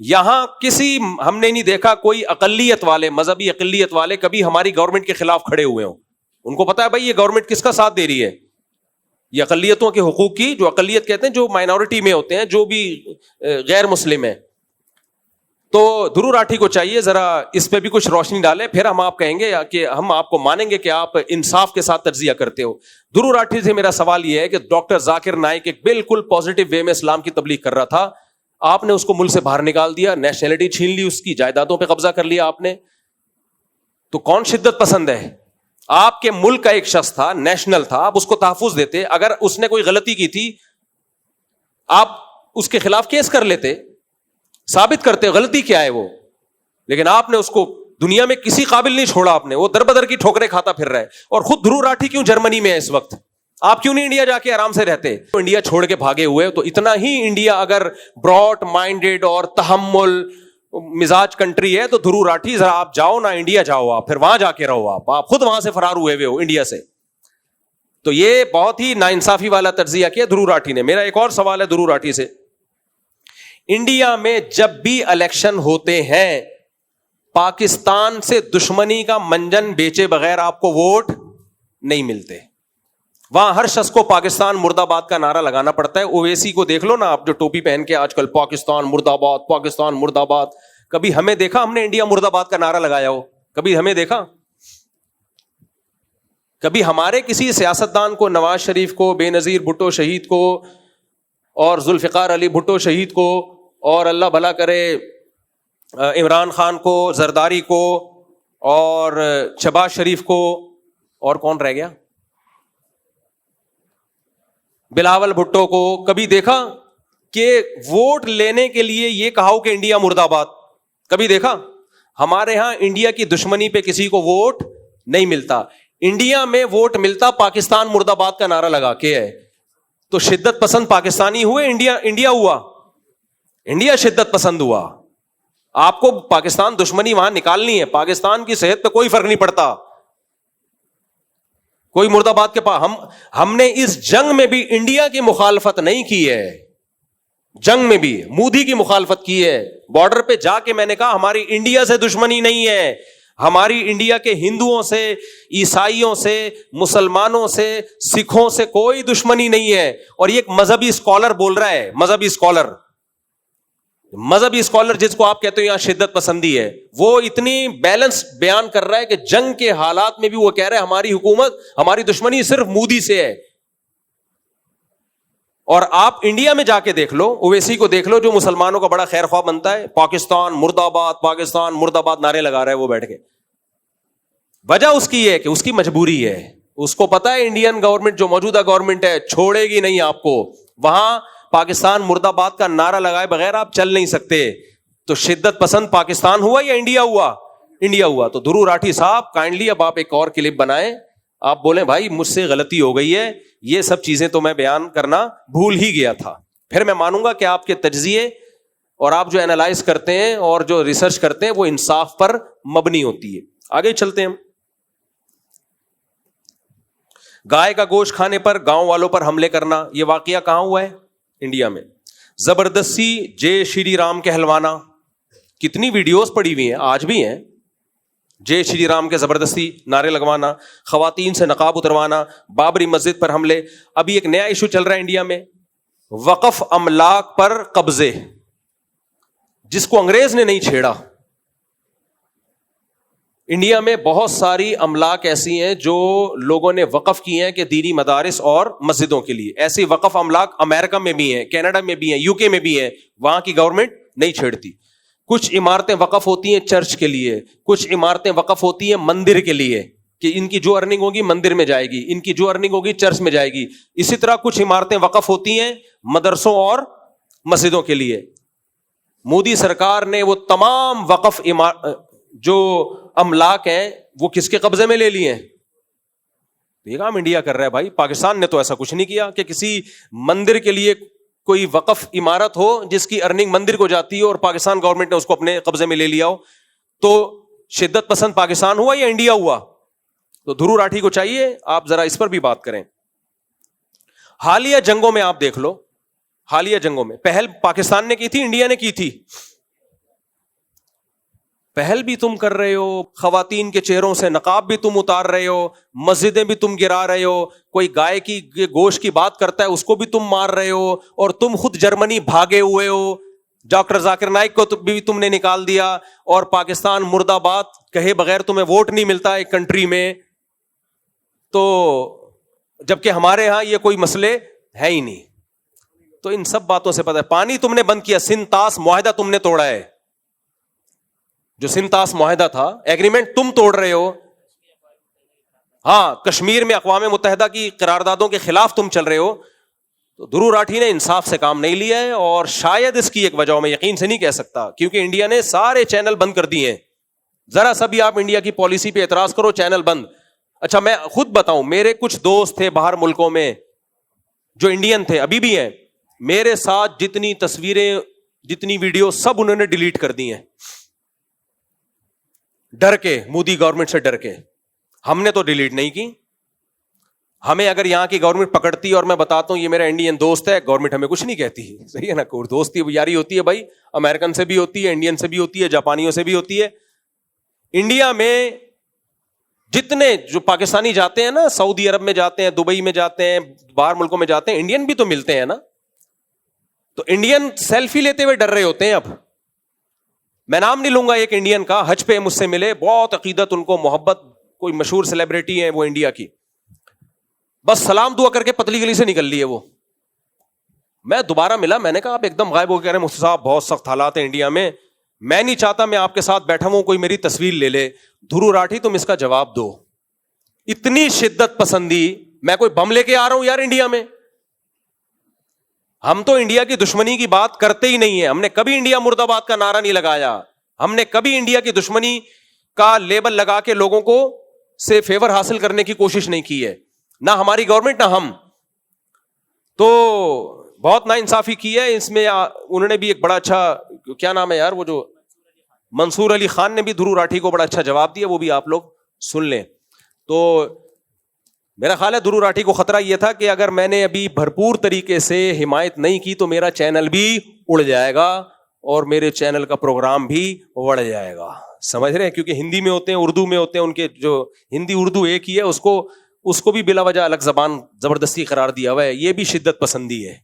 یہاں کسی ہم نے نہیں دیکھا کوئی اقلیت والے, مذہبی اقلیت والے کبھی ہماری گورنمنٹ کے خلاف کھڑے ہوئے ہوں. ان کو پتا ہے بھائی یہ گورنمنٹ کس کا ساتھ دے رہی ہے, یہ اقلیتوں کے حقوق کی, جو اقلیت کہتے ہیں جو مائنورٹی میں ہوتے ہیں, جو بھی غیر مسلم ہیں. تو دھرو راٹھی کو چاہیے ذرا اس پہ بھی کچھ روشنی ڈالے, پھر ہم آپ کہیں گے کہ ہم آپ کو مانیں گے کہ آپ انصاف کے ساتھ تجزیہ کرتے ہو. دھرو راٹھی سے میرا سوال یہ ہے کہ ڈاکٹر ذاکر نائک ایک بالکل پازیٹیو وے میں اسلام کی تبلیغ کر رہا تھا, آپ نے اس کو ملک سے باہر نکال دیا, نیشنلٹی چھین لی, اس کی جائیدادوں پہ قبضہ کر لیا آپ نے. تو کون شدت پسند ہے؟ آپ کے ملک کا ایک شخص تھا, نیشنل تھا, آپ اس کو تحفظ دیتے. اگر اس نے کوئی غلطی کی تھی آپ اس کے خلاف کیس کر لیتے, ثابت کرتے غلطی کیا ہے وہ. لیکن آپ نے اس کو دنیا میں کسی قابل نہیں چھوڑا, آپ نے, وہ در بدر کی ٹھوکریں کھاتا پھر رہا ہے. اور خود دھرو راٹھی کیوں جرمنی میں ہے اس وقت, آپ کیوں نہیں انڈیا جا کے آرام سے رہتے؟ انڈیا چھوڑ کے بھاگے ہوئے. تو اتنا ہی انڈیا اگر براڈ مائنڈیڈ اور تحمل مزاج کنٹری ہے تو دھرو راٹھی ذرا آپ جاؤ نا, انڈیا جاؤ, آپ پھر وہاں جا کے رہو, آپ خود وہاں سے فرار ہوئے ہوئے ہو انڈیا سے. تو یہ بہت ہی ناانصافی والا تجزیہ کیا دھرو راٹھی نے. میرا ایک اور سوال ہے دھرو راٹھی سے, انڈیا میں جب بھی الیکشن ہوتے ہیں پاکستان سے دشمنی کا منجن بیچے بغیر آپ کو ووٹ نہیں ملتے. وہاں ہر شخص کو پاکستان مرد آباد کا نعرہ لگانا پڑتا ہے. اویسی کو دیکھ لو نا آپ, جو ٹوپی پہن کے آج کل پاکستان مرد آباد, پاکستان مرد آباد. کبھی ہمیں دیکھا ہم نے انڈیا مرد آباد کا نعرہ لگایا ہو؟ کبھی ہمیں دیکھا؟ کبھی ہمارے کسی سیاستدان کو, نواز شریف کو, بے نظیر بھٹو شہید کو, اور ذوالفقار علی بھٹو شہید کو, اور اللہ بھلا کرے عمران خان کو, زرداری کو, اور شہباز شریف کو, اور کون رہ گیا, بلاول بھٹو کو, کبھی دیکھا کہ ووٹ لینے کے لیے یہ کہا ہو کہ انڈیا مرد آباد؟ کبھی دیکھا؟ ہمارے ہاں انڈیا کی دشمنی پہ کسی کو ووٹ نہیں ملتا. انڈیا میں ووٹ ملتا پاکستان مرد آباد کا نعرہ لگا کے ہے. تو شدت پسند پاکستانی ہوئے, انڈیا ہوا, انڈیا شدت پسند ہوا. آپ کو پاکستان دشمنی وہاں نکالنی ہے, پاکستان کی صحت پہ کوئی فرق نہیں پڑتا, کوئی مرد آباد کے پاس. ہم نے اس جنگ میں بھی انڈیا کی مخالفت نہیں کی ہے, جنگ میں بھی مودی کی مخالفت کی ہے. بارڈر پہ جا کے میں نے کہا ہماری انڈیا سے دشمنی نہیں ہے, ہماری انڈیا کے ہندوؤں سے, عیسائیوں سے, مسلمانوں سے, سکھوں سے کوئی دشمنی نہیں ہے. اور یہ ایک مذہبی اسکالر بول رہا ہے, مذہبی اسکالر جس کو آپ کہتے ہو یہاں شدت پسندی ہے, وہ اتنی بیلنس بیان کر رہا ہے کہ جنگ کے حالات میں بھی وہ کہہ رہا ہے ہماری حکومت, ہماری دشمنی صرف مودی سے ہے. اور آپ انڈیا میں جا کے دیکھ لو, اویسی کو دیکھ لو جو مسلمانوں کا بڑا خیر خواہ بنتا ہے, پاکستان مرد آباد, پاکستان مرد آباد نعرے لگا رہا ہے وہ بیٹھ کے. وجہ اس کی ہے کہ اس کی مجبوری ہے, اس کو پتا ہے انڈین گورنمنٹ جو موجودہ گورنمنٹ ہے چھوڑے گی نہیں آپ کو, وہاں پاکستان مرد آباد کا نعرہ لگائے بغیر آپ چل نہیں سکتے. تو شدت پسند پاکستان ہوا یا انڈیا ہوا؟ انڈیا ہوا. تو دھرو راٹھی صاحب کائنڈلی اب آپ ایک اور کلپ بنائیں, آپ بولیں بھائی مجھ سے غلطی ہو گئی ہے, یہ سب چیزیں تو میں بیان کرنا بھول ہی گیا تھا. پھر میں مانوں گا کہ آپ کے تجزیے اور آپ جو اینالائز کرتے ہیں اور جو ریسرچ کرتے ہیں وہ انصاف پر مبنی ہوتی ہے. آگے چلتے ہیں. گائے کا گوشت کھانے پر گاؤں والوں پر حملے کرنا, یہ واقعہ کہاں ہوا ہے؟ انڈیا میں. زبردستی جے شری رام کہلوانا, کتنی ویڈیوز پڑی ہوئی ہیں, آج بھی ہیں. جے شری رام کے زبردستی نعرے لگوانا, خواتین سے نقاب اتروانا, بابری مسجد پر حملے. ابھی ایک نیا ایشو چل رہا ہے انڈیا میں, وقف املاک پر قبضے, جس کو انگریز نے نہیں چھیڑا. انڈیا میں بہت ساری املاک ایسی ہیں جو لوگوں نے وقف کی ہیں کہ دینی مدارس اور مسجدوں کے لیے. ایسی وقف املاک امریکہ میں بھی ہیں, کینیڈا میں بھی ہیں, یو کے میں بھی ہیں, وہاں کی گورنمنٹ نہیں چھیڑتی. کچھ عمارتیں وقف ہوتی ہیں چرچ کے لیے, کچھ عمارتیں وقف ہوتی ہیں مندر کے لیے کہ ان کی جو ارننگ ہوگی مندر میں جائے گی, ان کی جو ارننگ ہوگی چرچ میں جائے گی. اسی طرح کچھ عمارتیں وقف ہوتی ہیں مدرسوں اور مسجدوں کے لیے. مودی سرکار نے وہ تمام وقف جو املاک ہیں وہ کس کے قبضے میں لے لیے ہیں؟ یہ کام انڈیا کر رہا ہے بھائی. پاکستان نے تو ایسا کچھ نہیں کیا کہ کسی مندر کے لیے کوئی وقف عمارت ہو جس کی ارننگ مندر کو جاتی ہو اور پاکستان گورنمنٹ نے اس کو اپنے قبضے میں لے لیا ہو. تو شدت پسند پاکستان ہوا یا انڈیا ہوا؟ تو دھرو راٹھی کو چاہیے آپ ذرا اس پر بھی بات کریں. حالیہ جنگوں میں آپ دیکھ لو, حالیہ جنگوں میں پہل پاکستان نے کی تھی, انڈیا نے کی تھی. پہل بھی تم کر رہے ہو, خواتین کے چہروں سے نقاب بھی تم اتار رہے ہو, مسجدیں بھی تم گرا رہے ہو, کوئی گائے کی گوشت کی بات کرتا ہے اس کو بھی تم مار رہے ہو, اور تم خود جرمنی بھاگے ہوئے ہو, ڈاکٹر ذاکر نائک کو بھی تم نے نکال دیا, اور پاکستان مرد آباد کہے بغیر تمہیں ووٹ نہیں ملتا ایک کنٹری میں, تو جبکہ ہمارے ہاں یہ کوئی مسئلے ہے ہی نہیں. تو ان سب باتوں سے پتہ ہے. پانی تم نے بند کیا, سنتاس معاہدہ تم نے توڑا ہے, جو سنتاس معاہدہ تھا ایگریمنٹ تم توڑ رہے ہو. ہاں, کشمیر میں اقوام متحدہ کی قراردادوں کے خلاف تم چل رہے ہو. تو دھرو راٹھی نے انصاف سے کام نہیں لیا ہے, اور شاید اس کی ایک وجہ میں یقین سے نہیں کہہ سکتا, کیونکہ انڈیا نے سارے چینل بند کر دیے ہیں. ذرا سا بھی آپ انڈیا کی پالیسی پہ اعتراض کرو, چینل بند. اچھا میں خود بتاؤں, میرے کچھ دوست تھے باہر ملکوں میں جو انڈین تھے, ابھی بھی ہیں, میرے ساتھ جتنی تصویریں جتنی ویڈیو سب انہوں نے ڈیلیٹ کر دی ہیں, ڈر کے, مودی گورنمنٹ سے ڈر کے. ہم نے تو ڈیلیٹ نہیں کی. ہمیں اگر یہاں کی گورنمنٹ پکڑتی ہے اور میں بتاتا ہوں یہ میرا انڈین دوست ہے, گورنمنٹ ہمیں کچھ نہیں کہتی, صحیح ہے نا. دوستی یاری ہوتی ہے بھائی, امریکن سے بھی ہوتی ہے, انڈین سے بھی ہوتی ہے, جاپانیوں سے بھی ہوتی ہے. انڈیا میں جتنے جو پاکستانی جاتے ہیں نا, سعودی عرب میں جاتے ہیں, دبئی میں جاتے ہیں, باہر ملکوں میں جاتے ہیں, انڈین بھی تو ملتے ہیں نا. تو انڈین سیلفی لیتے ہوئے ڈر رہے ہوتے ہیں. اب میں نام نہیں لوں گا, ایک انڈین کا حج پہ مجھ سے ملے, بہت عقیدت ان کو, محبت, کوئی مشہور سیلیبریٹی ہے وہ انڈیا کی, بس سلام دعا کر کے پتلی گلی سے نکل لیے وہ. میں دوبارہ ملا, میں نے کہا آپ ایک دم غائب ہو گئے. مفتی صاحب بہت سخت حالات ہیں انڈیا میں, میں نہیں چاہتا میں آپ کے ساتھ بیٹھا ہوں کوئی میری تصویر لے لے. دھرو راٹھی تم اس کا جواب دو. اتنی شدت پسندی, میں کوئی بم لے کے آ رہا ہوں یار انڈیا میں؟ ہم تو انڈیا کی دشمنی کی بات کرتے ہی نہیں ہے. ہم نے کبھی انڈیا مرد آباد کا نعرہ نہیں لگایا. ہم نے کبھی انڈیا کی دشمنی کا لیبل لگا کے لوگوں کو سے فیور حاصل کرنے کی کوشش نہیں کی ہے, نہ ہماری گورنمنٹ نہ ہم. تو بہت نا انصافی کی ہے اس میں. انہوں نے بھی ایک بڑا اچھا, کیا نام ہے یار وہ جو منصور علی خان نے بھی دھرو راٹھی کو بڑا اچھا جواب دیا, وہ بھی آپ لوگ سن لیں. تو میرا خیال ہے دھرو راٹھی کو خطرہ یہ تھا کہ اگر میں نے ابھی بھرپور طریقے سے حمایت نہیں کی تو میرا چینل بھی اڑ جائے گا اور میرے چینل کا پروگرام بھی اڑ جائے گا. سمجھ رہے ہیں؟ کیونکہ ہندی میں ہوتے ہیں, اردو میں ہوتے ہیں, ان کے جو ہندی اردو ایک ہی ہے, اس کو بھی بلا وجہ الگ زبان زبردستی قرار دیا ہوا ہے. یہ بھی شدت پسندی ہے.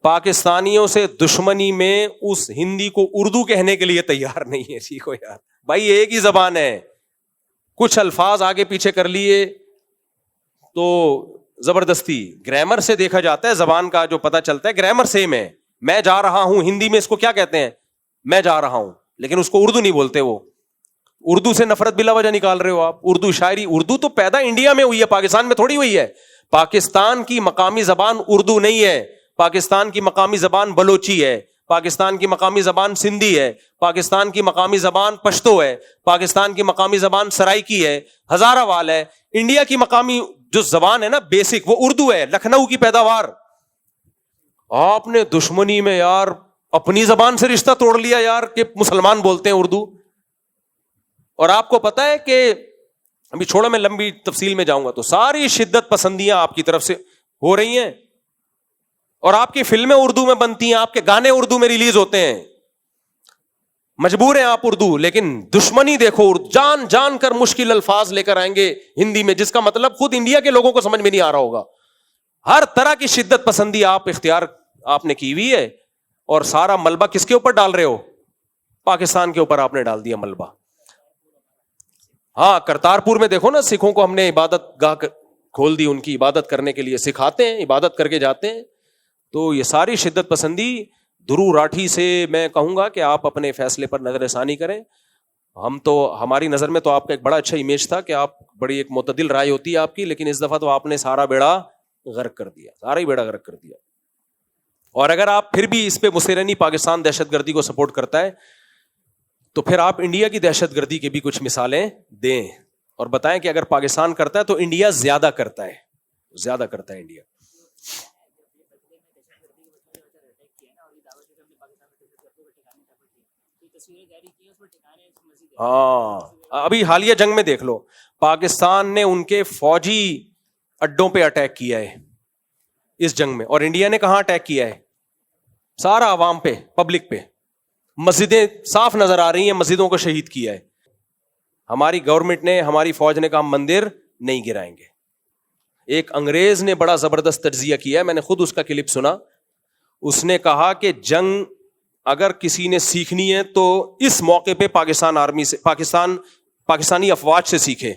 پاکستانیوں سے دشمنی میں اس ہندی کو اردو کہنے کے لیے تیار نہیں ہے. سیکھو یار بھائی, ایک ہی زبان ہے, کچھ الفاظ آگے پیچھے کر لیے تو زبردستی. گرامر سے دیکھا جاتا ہے, زبان کا جو پتہ چلتا ہے گرامر سیم ہے. میں جا رہا ہوں ہندی میں اس کو کیا کہتے ہیں؟ میں جا رہا ہوں, لیکن اس کو اردو نہیں بولتے. وہ اردو سے نفرت بلا وجہ نکال رہے ہو آپ. اردو شاعری, اردو تو پیدا انڈیا میں ہوئی ہے, پاکستان میں تھوڑی ہوئی ہے. پاکستان کی مقامی زبان اردو نہیں ہے, پاکستان کی مقامی زبان بلوچی ہے, پاکستان کی مقامی زبان سندھی ہے, پاکستان کی مقامی زبان پشتو ہے, پاکستان کی مقامی زبان سرائکی ہے, ہزارہ وال ہے. انڈیا کی مقامی جو زبان ہے نا بیسک, وہ اردو ہے, لکھنؤ کی پیداوار. آپ نے دشمنی میں یار اپنی زبان سے رشتہ توڑ لیا یار کہ مسلمان بولتے ہیں اردو. اور آپ کو پتا ہے کہ ابھی چھوڑا, میں لمبی تفصیل میں جاؤں گا تو ساری شدت پسندیاں آپ کی طرف سے ہو رہی ہیں, اور آپ کی فلمیں اردو میں بنتی ہیں, آپ کے گانے اردو میں ریلیز ہوتے ہیں. مجبور ہیں آپ اردو, لیکن دشمنی دیکھو, جان جان کر مشکل الفاظ لے کر آئیں گے ہندی میں, جس کا مطلب خود انڈیا کے لوگوں کو سمجھ میں نہیں آ رہا ہوگا. ہر طرح کی شدت پسندی آپ اختیار آپ نے کی ہوئی ہے, اور سارا ملبہ کس کے اوپر ڈال رہے ہو؟ پاکستان کے اوپر آپ نے ڈال دیا ملبہ. ہاں, کرتارپور میں دیکھو نا, سکھوں کو ہم نے عبادت گاہ کھول دی, ان کی عبادت کرنے کے لیے سکھاتے ہیں, عبادت کر کے جاتے ہیں. تو یہ ساری شدت پسندی دھرو راٹھی سے میں کہوں گا کہ آپ اپنے فیصلے پر نظر ثانی کریں. ہم تو, ہماری نظر میں تو آپ کا ایک بڑا اچھا امیج تھا کہ آپ بڑی ایک معتدل رائے ہوتی ہے آپ کی, لیکن اس دفعہ تو آپ نے سارا بیڑا غرق کر دیا, سارا ہی بیڑا غرق کر دیا. اور اگر آپ پھر بھی اس پہ مسیرنی پاکستان دہشت گردی کو سپورٹ کرتا ہے تو پھر آپ انڈیا کی دہشت گردی کی بھی کچھ مثالیں دیں اور بتائیں کہ اگر پاکستان کرتا ہے تو انڈیا زیادہ کرتا ہے, زیادہ کرتا ہے انڈیا. ہاں, ابھی حالیہ جنگ میں دیکھ لو, پاکستان نے ان کے فوجی اڈوں پہ اٹیک کیا ہے اس جنگ میں, اور انڈیا نے کہاں اٹیک کیا ہے؟ سارا عوام پہ, پبلک پہ, مسجدیں صاف نظر آ رہی ہیں, مسجدوں کو شہید کیا ہے. ہماری گورنمنٹ نے, ہماری فوج نے کہا ہم مندر نہیں گرائیں گے. ایک انگریز نے بڑا زبردست تجزیہ کیا ہے, میں نے خود اس کا کلپ سنا. اس نے کہا کہ جنگ اگر کسی نے سیکھنی ہے تو اس موقع پہ پاکستان آرمی سے, پاکستانی افواج سے سیکھے,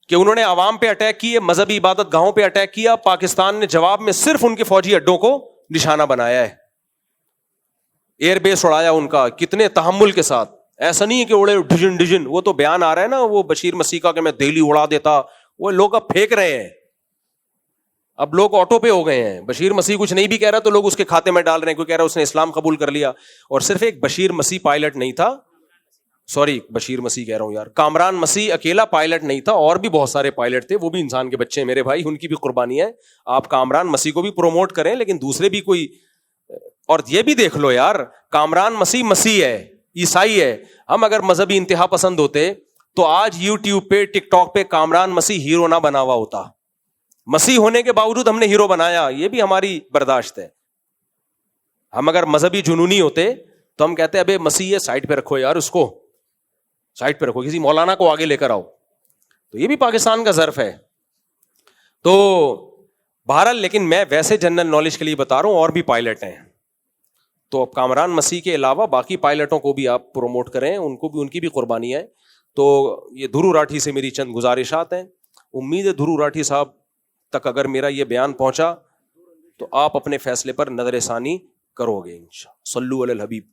کہ انہوں نے عوام پہ اٹیک کیے, مذہبی عبادت گاہوں پہ اٹیک کیا, پاکستان نے جواب میں صرف ان کے فوجی اڈوں کو نشانہ بنایا ہے, ایئر بیس اڑایا ان کا, کتنے تحمل کے ساتھ. ایسا نہیں ہے کہ اڑے ڈجن ڈجن, وہ تو بیان آ رہا ہے نا وہ بشیر مسیح کا کہ میں دہلی اڑا دیتا, وہ لوگ اب پھینک رہے ہیں. اب لوگ آٹو پہ ہو گئے ہیں, بشیر مسیح کچھ نہیں بھی کہہ رہا تو لوگ اس کے کھاتے میں ڈال رہے ہیں, کوئی کہہ رہا ہے اس نے اسلام قبول کر لیا. اور صرف ایک بشیر مسیح پائلٹ نہیں تھا, سوری بشیر مسیح کہہ رہا ہوں یار, کامران مسیح اکیلا پائلٹ نہیں تھا, اور بھی بہت سارے پائلٹ تھے, وہ بھی انسان کے بچے ہیں میرے بھائی, ان کی بھی قربانی ہے. آپ کامران مسیح کو بھی پروموٹ کریں, لیکن دوسرے بھی کوئی, اور یہ بھی دیکھ لو یار, کامران مسیح مسیح ہے, عیسائی ہے. ہم اگر مذہبی انتہا پسند ہوتے تو آج یوٹیوب پہ ٹک ٹاک پہ کامران مسیح ہیرو نہ بنا ہوا ہوتا. مسیح ہونے کے باوجود ہم نے ہیرو بنایا, یہ بھی ہماری برداشت ہے. ہم اگر مذہبی جنونی ہوتے تو ہم کہتے ابے مسیح ہے سائڈ پہ رکھو یار, اس کو سائڈ پہ رکھو, کسی مولانا کو آگے لے کر آؤ. تو یہ بھی پاکستان کا ظرف ہے. تو بہرحال, لیکن میں ویسے جنرل نالج کے لیے بتا رہا ہوں, اور بھی پائلٹ ہیں, تو اب کامران مسیح کے علاوہ باقی پائلٹوں کو بھی آپ پروموٹ کریں, ان کو بھی, ان کی بھی قربانی ہے. تو یہ دھرو راٹھی سے میری چند گزارشات ہیں. امید ہے دھرو راٹھی صاحب تک اگر میرا یہ بیان پہنچا تو آپ اپنے فیصلے پر نظر ثانی کرو گے انشاءاللہ. صلو علی الحبیب.